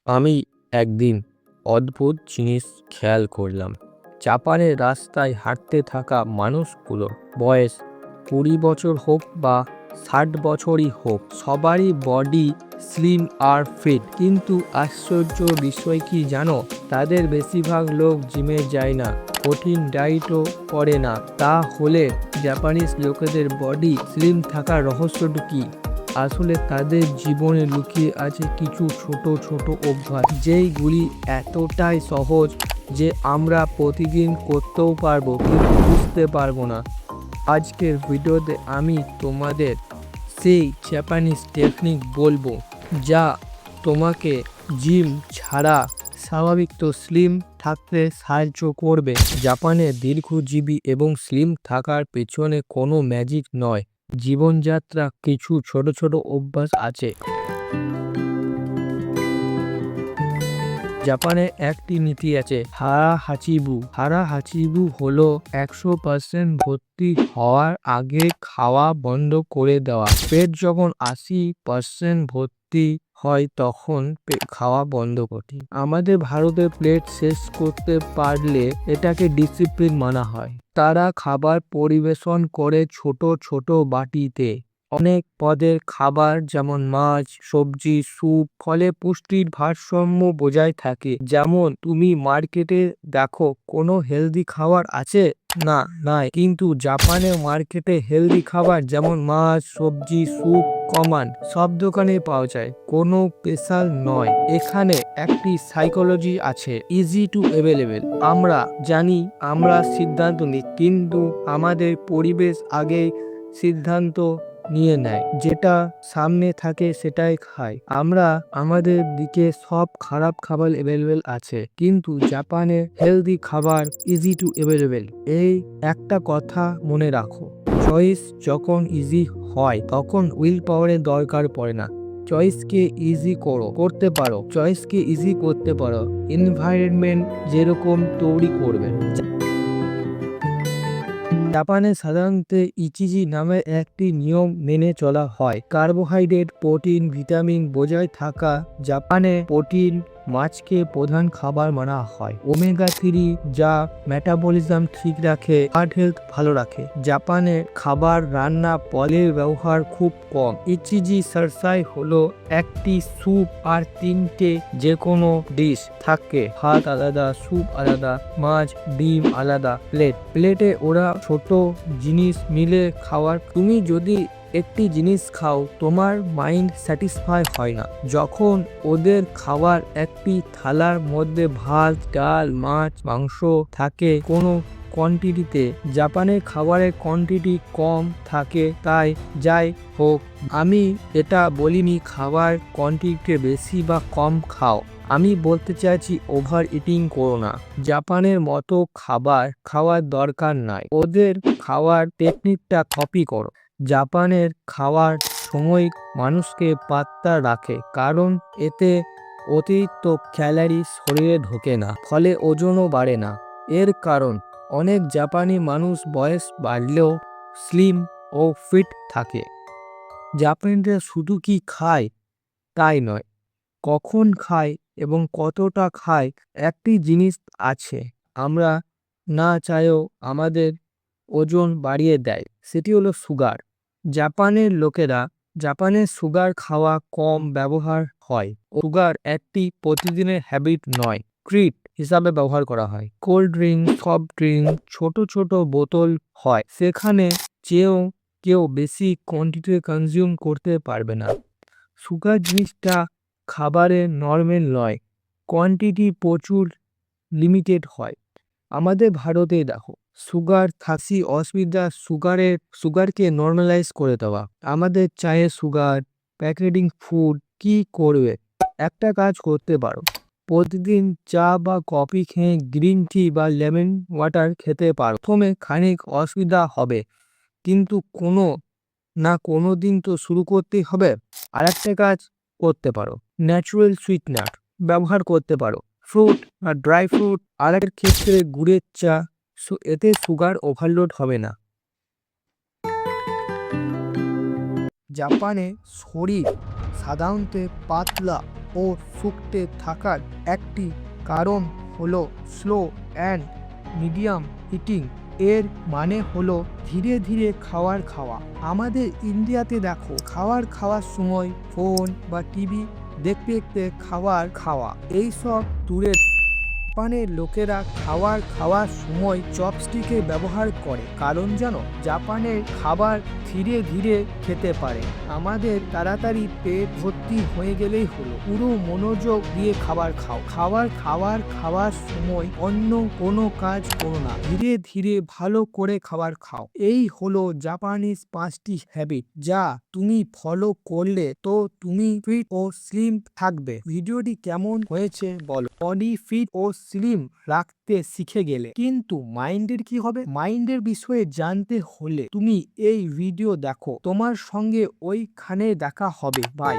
আমি একদিন অদ্ভুত জিনিস খেয়াল করলাম। জাপানের রাস্তায় হাঁটতে থাকা মানুষগুলোর বয়স 20 বছর হোক বা 60 বছরই হোক, সবারই বডি স্লিম আর ফিট। কিন্তু আশ্চর্য বিষয় কি জানো, তাদের বেশিরভাগ লোক জিমে যায় না, কঠিন ডায়েটও করে না। তাহলে জাপানিজ লোকেদের বডি স্লিম থাকার রহস্যটা কি? আসলে তাদের জীবনে লুকিয়ে আছে কিছু ছোট ছোট অভ্যাস, যেইগুলি এতটাই সহজ যে আমরা প্রতিদিন করতেও পারবো কিন্তু বুঝতে পারবো না। আজকের ভিডিওতে আমি তোমাদের সেই জাপানিজ টেকনিক বলবো যা তোমাকে জিম ছাড়া স্বাভাবিক তো স্লিম থাকতে সাহায্য করবে। জাপানে দীর্ঘজীবী এবং স্লিম থাকার পেছনে কোনো ম্যাজিক নয়, জীবনযাত্রা কিছু ছোট ছোট অভ্যাস আছে। জাপানে একটি নীতি আছে, হারা হাচিবু হলো 100% ভর্তি হওয়ার আগে খাওয়া বন্ধ করে দেওয়া। পেট যখন 80% ভর্তি হয় তখন খাওয়া বন্ধ করতে। আমাদের ভারতে প্লেট শেষ করতে পারলে এটাকে ডিসিপ্লিন মানা হয়। তারা খাবার পরিবেশন করে ছোট ছোট বাটিতে অনেক পদের খাবার, যেমন মাছ, সবজি, স্যুপ, ফলে পুষ্টির ভারসাম্য বজায় থাকে। যেমন তুমি মার্কেটে দেখো কোনো হেলদি খাবার আছে? না, নাই। কিন্তু জাপানের মার্কেটে হেলদি খাবার যেমন মাছ, সবজি, স্যুপ কমন, সব দোকানে পাওয়া যায়, কোনো স্পেশাল নয়। এখানে একটি সাইকোলজি আছে, ইজি টু অ্যাভেলেবেল। আমরা জানি আমরা সিদ্ধান্ত নিই, কিন্তু আমাদের পরিবেশ আগে সিদ্ধান্ত নিয়ে নেয়। যেটা সামনে থাকে সেটাই খাই আমরা। আমাদের দিকে সব খারাপ খাবার অ্যাভেলেবেল আছে, কিন্তু জাপানে হেলদি খাবার ইজি টু অ্যাভেলেবেল। এই একটা কথা মনে রাখো, চয়েস যখন ইজি হয় তখন উইল পাওয়ারের দরকার পড়ে না। চয়েসকে ইজি করতে পারো, চয়েসকে ইজি করতে পারো, এনভায়রনমেন্ট যেরকম তৈরি করবে। জাপানে সাধারণত ইচিজি নামে একটি নিয়ম মেনে চলা হয়। কার্বোহাইড্রেট, প্রোটিন, ভিটামিন বজায় থাকা। জাপানে প্রোটিন মাছকে প্রধান খাবার মানা হয়। ওমেগা 3 যা মেটাবলিজম ঠিক রাখে, হার্ট হেলথ ভালো রাখে। জাপানে খাবার রান্না পলের ব্যবহার খুব কম। ইচিজি সারসাই হলো একটি স্যুপ আর 3টে যে কোনো ডিশ থাকে, ভাত আলাদা, স্যুপ আলাদা, মাছ ডিম আলাদা। প্লেটে ওরা ছোট জিনিস মিলে খাওয়ার। তুমি যদি একটি জিনিস খাও, তোমার মাইন্ড স্যাটিসফাই হয় না। যখন ওদের খাবার একটি থালার মধ্যে ভাত, ডাল, মাছ, মাংস থাকে কোনো কোয়ান্টিটিতে, জাপানের খাবারের কোয়ান্টিটি কম থাকে। তাই যাই হোক, আমি এটা বলিনি খাবার কোয়ান্টিটি বেশি বা কম খাও, আমি বলতে চাইছি ওভার ইটিং করো না। জাপানের মতো খাবার খাওয়ার দরকার নাই, ওদের খাওয়ার টেকনিকটা কপি করো। জাপানের খাওয়ার সময় মানুষকে পাত্তা রাখে, কারণ এতে অতিরিক্ত ক্যালোরি শরীরে ঢোকে না, ফলে ওজনও বাড়ে না। এর কারণ অনেক জাপানি মানুষ বয়স বাড়লেও স্লিম ও ফিট থাকে। জাপানিরা শুধু কি খায় তাই নয়, কখন খায় এবং কতটা খায় একটি জিনিস আছে আমরা না চাইও আমাদের ওজন বাড়িয়ে দেয়, সেটি হলো সুগার। জাপানের সুগার খাওয়া কম ব্যবহার হয়। সুগার একটি প্রতিদিনের হ্যাবিট নয়, ট্রিট হিসাবে ব্যবহার করা হয়। কোল্ড ড্রিঙ্ক, সফট ড্রিঙ্ক ছোট ছোট বোতল হয়, সেখানে চেয়েও কেউ বেশি কোয়ান্টিটি কনজিউম করতে পারবে না। সুগার জিনিসটা খাবারে নরমাল নয়, কোয়ান্টিটি প্রচুর লিমিটেড হয়। আমাদের ভারতে দেখো, সুগার থাকি অসুবিধা, সুগারকে নর্মালাইজ করে দেওয়া। আমাদের চায়ে সুগার, প্যাকেটিং ফুড কি করবে? একটা কাজ করতে পারো, প্রতিদিন চা বা কফি খেয়ে গ্রিন টি বা লেমন ওয়াটার খেতে পারো। প্রথমে খানিক অসুবিধা হবে, কিন্তু কোনো দিন তো শুরু করতেই হবে। আর একটা কাজ করতে পারো, ন্যাচারাল সুইটনার ব্যবহার করতে পারো, ফ্রুট আর ড্রাই ফ্রুট। আর এর ক্ষেত্রে গুড়ের চা, এতে সুগার ওভারলোড হবে না। জাপানে শরীর সাধারণত পাতলা ও শুকতে থাকার একটি কারণ হলো স্লো অ্যান্ড মিডিয়াম ইটিং। এর মানে হলো ধীরে ধীরে খাওয়া। আমাদের ইন্ডিয়াতে দেখো, খাওয়ার সময় ফোন বা টিভি দেখতে দেখতে খাওয়া এইসব দূরের। জাপানের লোকেরা খাওয়ার সময় চপস্টিকের ব্যবহার করে, কারণ জানো, জাপানের খাবার ধীরে ধীরে খেতে পারে। আমাদের তাড়াতাড়ি পেট ভর্তি হয়ে গেলেই হলো, পুরো মনোযোগ দিয়ে খাবার খাও। খাওয়ার সময় অন্য কোনো কাজ করো না, ধীরে ধীরে ভালো করে খাবার খাও। এই হলো জাপানিজ 5টি হ্যাবিট, যা তুমি ফলো করলে তো তুমি ফিট ও স্লিম থাকবে। ভিডিওটি কেমন হয়েছে বলো? বডি ফিট ও স্লিম রাখতে শিখে গেলে, কিন্তু মাইন্ডের কি হবে? মাইন্ডের বিষয়ে জানতে হলে তুমি এই ভিডিও দেখো। তোমার সঙ্গে ওইখানে দেখা হবে। বাই।